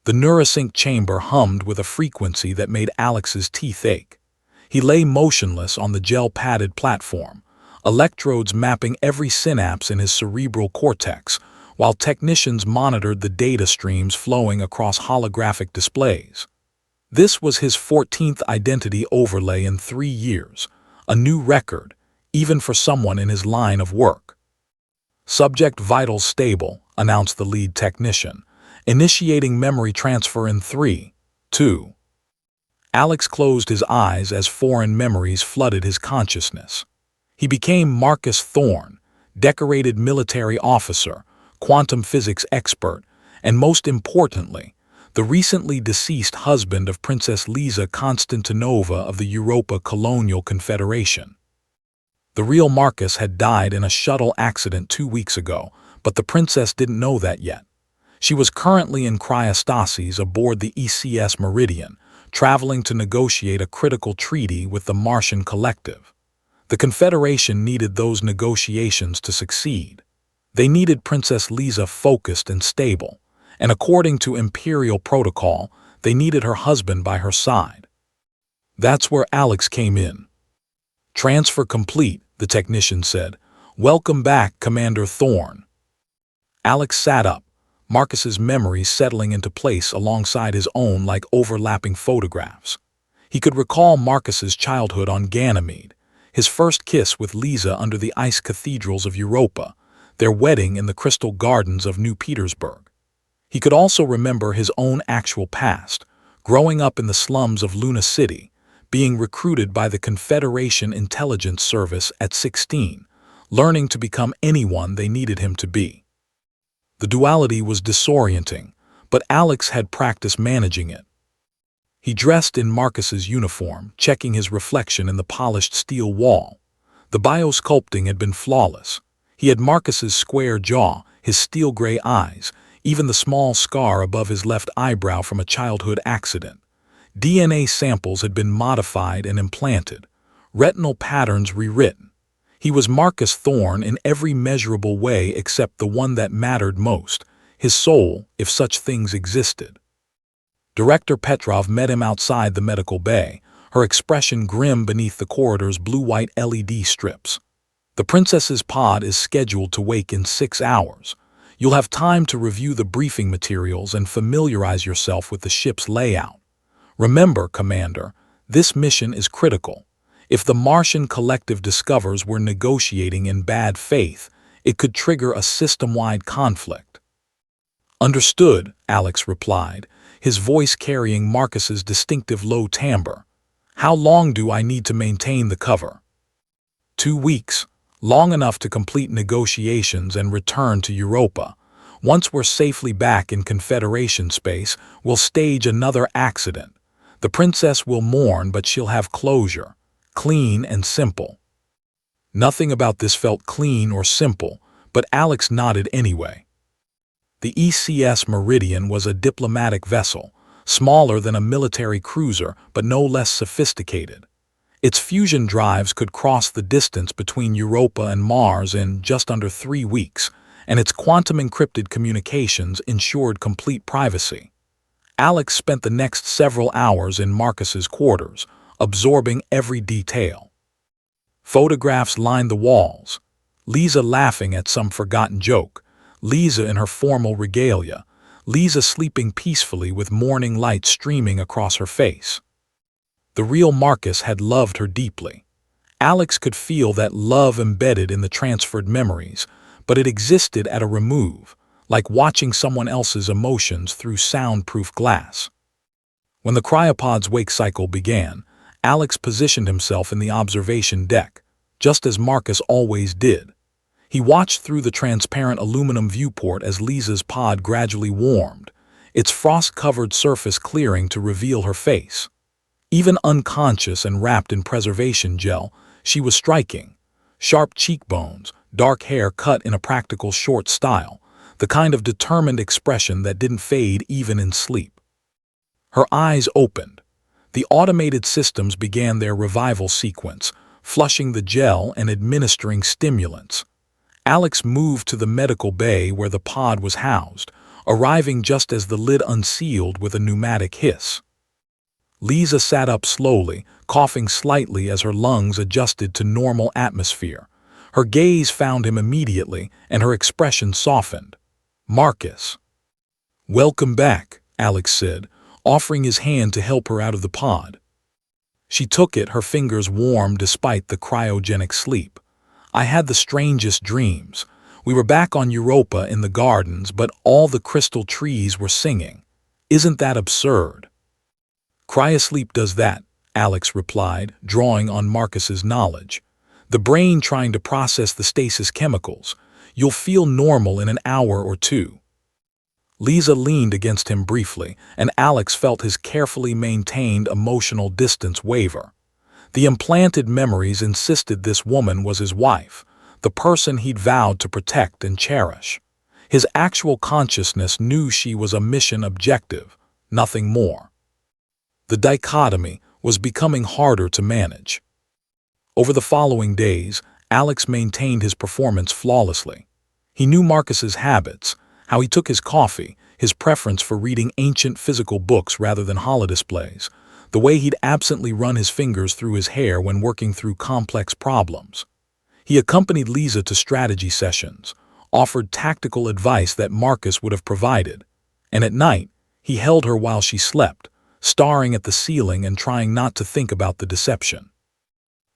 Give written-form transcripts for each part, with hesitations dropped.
The neurosync chamber hummed with a frequency that made Alex's teeth ache. He lay motionless on the gel-padded platform, electrodes mapping every synapse in his cerebral cortex, while technicians monitored the data streams flowing across holographic displays. This was his 14th identity overlay in 3 years, a new record, even for someone in his line of work. "Subject vitals stable," announced the lead technician, initiating memory transfer in 3, 2. Alex closed his eyes as foreign memories flooded his consciousness. He became Marcus Thorne, decorated military officer, quantum physics expert, and most importantly, the recently deceased husband of Princess Lisa Konstantinova of the Europa Colonial Confederation. The real Marcus had died in a shuttle accident 2 weeks ago, but the princess didn't know that yet. She was currently in cryostasis aboard the ECS Meridian, traveling to negotiate a critical treaty with the Martian Collective. The Confederation needed those negotiations to succeed. They needed Princess Lisa focused and stable, and according to Imperial protocol, they needed her husband by her side. That's where Alex came in. "Transfer complete," the technician said. "Welcome back, Commander Thorne." Alex sat up, Marcus's memories settling into place alongside his own like overlapping photographs. He could recall Marcus's childhood on Ganymede, his first kiss with Lisa under the ice cathedrals of Europa, their wedding in the crystal gardens of New Petersburg. He could also remember his own actual past, growing up in the slums of Luna City, being recruited by the Confederation Intelligence Service at 16, learning to become anyone they needed him to be. The duality was disorienting, but Alex had practiced managing it. He dressed in Marcus's uniform, checking his reflection in the polished steel wall. The biosculpting had been flawless. He had Marcus's square jaw, his steel-gray eyes, even the small scar above his left eyebrow from a childhood accident. DNA samples had been modified and implanted, retinal patterns rewritten. He was Marcus Thorne in every measurable way except the one that mattered most, his soul, if such things existed. Director Petrov met him outside the medical bay, her expression grim beneath the corridor's blue-white LED strips. "The princess's pod is scheduled to wake in 6 hours. You'll have time to review the briefing materials and familiarize yourself with the ship's layout. Remember, Commander, this mission is critical. If the Martian Collective discovers we're negotiating in bad faith, it could trigger a system-wide conflict." "Understood," Alex replied, his voice carrying Marcus's distinctive low timbre. "How long do I need to maintain the cover?" 2 weeks, long enough to complete negotiations and return to Europa. Once we're safely back in Confederation space, we'll stage another accident. The princess will mourn, but she'll have closure. Clean and simple." Nothing about this felt clean or simple, but Alex nodded anyway. The ECS Meridian was a diplomatic vessel, smaller than a military cruiser but no less sophisticated. Its fusion drives could cross the distance between Europa and Mars in just under 3 weeks, and its quantum-encrypted communications ensured complete privacy. Alex spent the next several hours in Marcus's quarters, absorbing every detail. Photographs lined the walls. Lisa laughing at some forgotten joke, Lisa in her formal regalia, Lisa sleeping peacefully with morning light streaming across her face. The real Marcus had loved her deeply. Alex could feel that love embedded in the transferred memories, but it existed at a remove, like watching someone else's emotions through soundproof glass. When the cryopod's wake cycle began, Alex positioned himself in the observation deck, just as Marcus always did. He watched through the transparent aluminum viewport as Lisa's pod gradually warmed, its frost-covered surface clearing to reveal her face. Even unconscious and wrapped in preservation gel, she was striking. Sharp cheekbones, dark hair cut in a practical short style, the kind of determined expression that didn't fade even in sleep. Her eyes opened. The automated systems began their revival sequence, flushing the gel and administering stimulants. Alex moved to the medical bay where the pod was housed, arriving just as the lid unsealed with a pneumatic hiss. Lisa sat up slowly, coughing slightly as her lungs adjusted to normal atmosphere. Her gaze found him immediately, and her expression softened. "Marcus." "Welcome back," Alex said, offering his hand to help her out of the pod. She took it, her fingers warm despite the cryogenic sleep. "I had the strangest dreams. We were back on Europa in the gardens, but all the crystal trees were singing. Isn't that absurd?" "Cryosleep does that," Alex replied, drawing on Marcus's knowledge. "The brain trying to process the stasis chemicals. You'll feel normal in an hour or two." Lisa leaned against him briefly, and Alex felt his carefully maintained emotional distance waver. The implanted memories insisted this woman was his wife, the person he'd vowed to protect and cherish. His actual consciousness knew she was a mission objective, nothing more. The dichotomy was becoming harder to manage. Over the following days, Alex maintained his performance flawlessly. He knew Marcus's habits, how he took his coffee, his preference for reading ancient physical books rather than holodisplays, the way he'd absently run his fingers through his hair when working through complex problems. He accompanied Lisa to strategy sessions, offered tactical advice that Marcus would have provided, and at night, he held her while she slept, staring at the ceiling and trying not to think about the deception.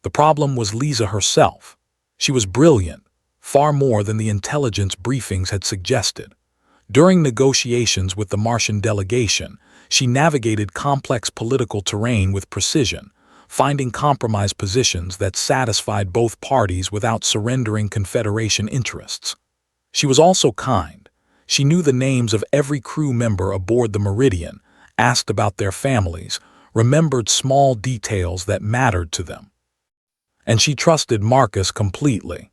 The problem was Lisa herself. She was brilliant, far more than the intelligence briefings had suggested. During negotiations with the Martian delegation, she navigated complex political terrain with precision, finding compromise positions that satisfied both parties without surrendering Confederation interests. She was also kind. She knew the names of every crew member aboard the Meridian, asked about their families, remembered small details that mattered to them. And she trusted Marcus completely.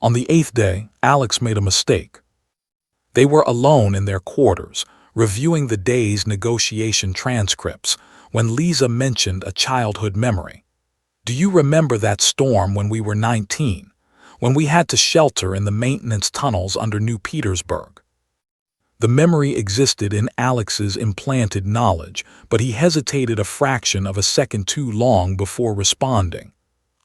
On the 8th day, Alex made a mistake. They were alone in their quarters, reviewing the day's negotiation transcripts, when Lisa mentioned a childhood memory. "Do you remember that storm when we were 19, when we had to shelter in the maintenance tunnels under New Petersburg?" The memory existed in Alex's implanted knowledge, but he hesitated a fraction of a second too long before responding.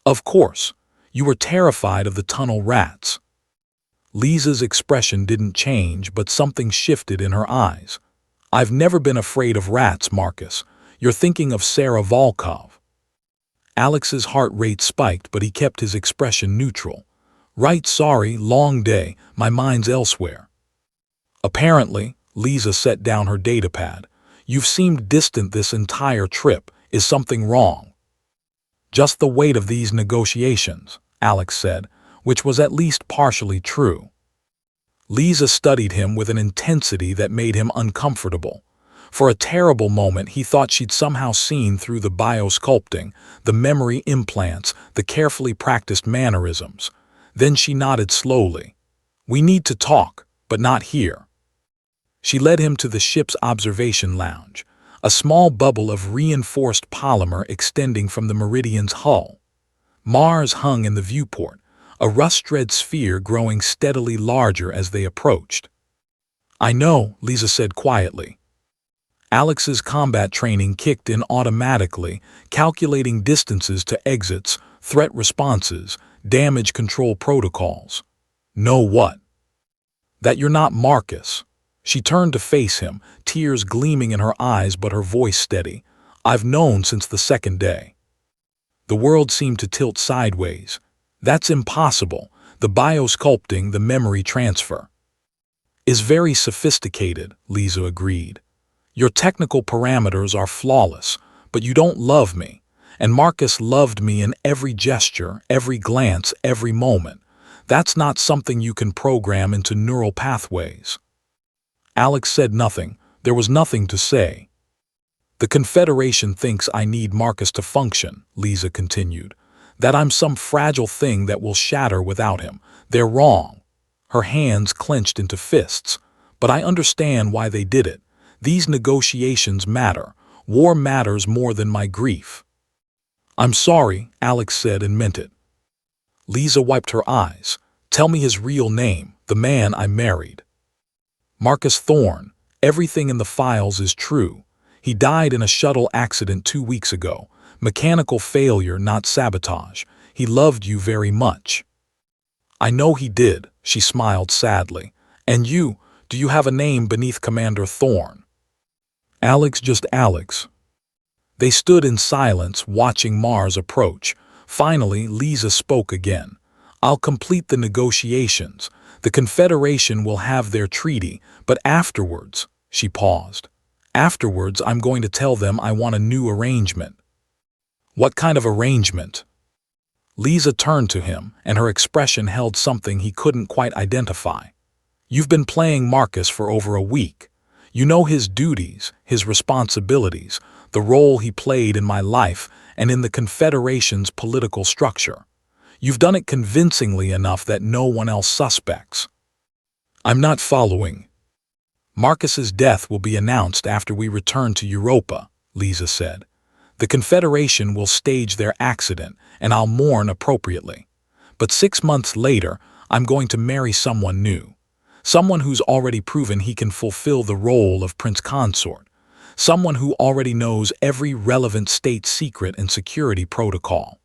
"Of course. You were terrified of the tunnel rats." Lisa's expression didn't change, but something shifted in her eyes. "I've never been afraid of rats, Marcus. You're thinking of Sarah Volkov." Alex's heart rate spiked, but he kept his expression neutral. "Right, sorry, long day, my mind's elsewhere." "Apparently," Lisa set down her datapad, "you've seemed distant this entire trip. Is something wrong?" "Just the weight of these negotiations," Alex said, which was at least partially true. Lisa studied him with an intensity that made him uncomfortable. For a terrible moment, he thought she'd somehow seen through the biosculpting, the memory implants, the carefully practiced mannerisms. Then she nodded slowly. "We need to talk, but not here." She led him to the ship's observation lounge, a small bubble of reinforced polymer extending from the Meridian's hull. Mars hung in the viewport, a rust-red sphere growing steadily larger as they approached. "I know," Lisa said quietly. Alex's combat training kicked in automatically, calculating distances to exits, threat responses, damage control protocols. "Know what?" "That you're not Marcus." She turned to face him, tears gleaming in her eyes but her voice steady. "I've known since the second day." The world seemed to tilt sideways. "That's impossible. The biosculpting, the memory transfer." "Is very sophisticated," Lisa agreed. "Your technical parameters are flawless, but you don't love me. And Marcus loved me in every gesture, every glance, every moment. That's not something you can program into neural pathways." Alex said nothing. There was nothing to say. "The Confederation thinks I need Marcus to function," Lisa continued. "That I'm some fragile thing that will shatter without him. They're wrong." Her hands clenched into fists. "But I understand why they did it. These negotiations matter. War matters more than my grief." "I'm sorry," Alex said and meant it. Lisa wiped her eyes. "Tell me his real name, the man I married." Marcus Thorne, everything in the files is true. He died in a shuttle accident 2 weeks ago. Mechanical failure, not sabotage. He loved you very much. I know he did, she smiled sadly. And you, do you have a name beneath Commander Thorne? Alex, just Alex. They stood in silence, watching Mars approach. Finally, Lisa spoke again. I'll complete the negotiations. The Confederation will have their treaty, but afterwards, she paused. Afterwards, I'm going to tell them I want a new arrangement. What kind of arrangement? Lisa turned to him, and her expression held something he couldn't quite identify. You've been playing Marcus for over a week. You know his duties, his responsibilities, the role he played in my life and in the Confederation's political structure. You've done it convincingly enough that no one else suspects. I'm not following. Marcus's death will be announced after we return to Europa, Lisa said. The Confederation will stage their accident, and I'll mourn appropriately. But 6 months later, I'm going to marry someone new. Someone who's already proven he can fulfill the role of Prince Consort. Someone who already knows every relevant state secret and security protocol.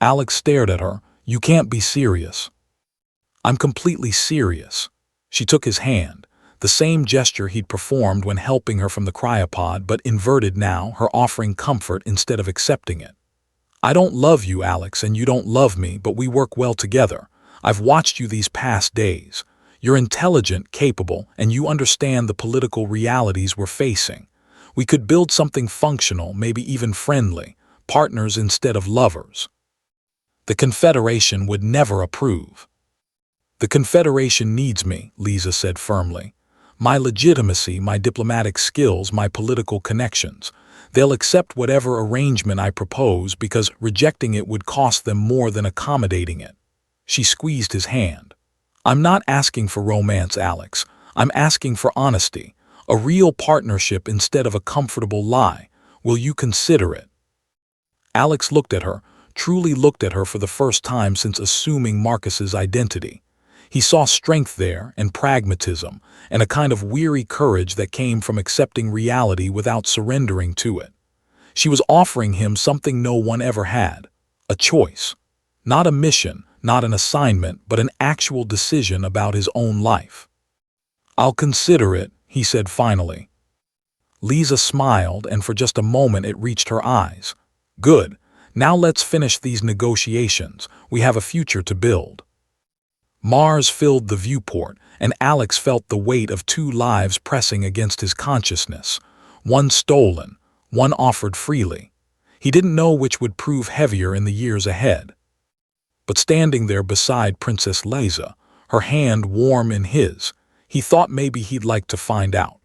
Alex stared at her. You can't be serious. I'm completely serious. She took his hand, the same gesture he'd performed when helping her from the cryopod, but inverted now, her offering comfort instead of accepting it. I don't love you, Alex, and you don't love me, but we work well together. I've watched you these past days. You're intelligent, capable, and you understand the political realities we're facing. We could build something functional, maybe even friendly, partners instead of lovers. The Confederation would never approve. The Confederation needs me, Lisa said firmly. My legitimacy, my diplomatic skills, my political connections. They'll accept whatever arrangement I propose because rejecting it would cost them more than accommodating it. She squeezed his hand. I'm not asking for romance, Alex. I'm asking for honesty. A real partnership instead of a comfortable lie. Will you consider it? Alex looked at her, truly looked at her for the first time since assuming Marcus's identity. He saw strength there and pragmatism and a kind of weary courage that came from accepting reality without surrendering to it. She was offering him something no one ever had, a choice. Not a mission, not an assignment, but an actual decision about his own life. I'll consider it, he said finally. Lisa smiled, and for just a moment it reached her eyes. Good. Now let's finish these negotiations. We have a future to build. Mars filled the viewport, and Alex felt the weight of 2 lives pressing against his consciousness. One stolen, one offered freely. He didn't know which would prove heavier in the years ahead. But standing there beside Princess Leia, her hand warm in his, he thought maybe he'd like to find out.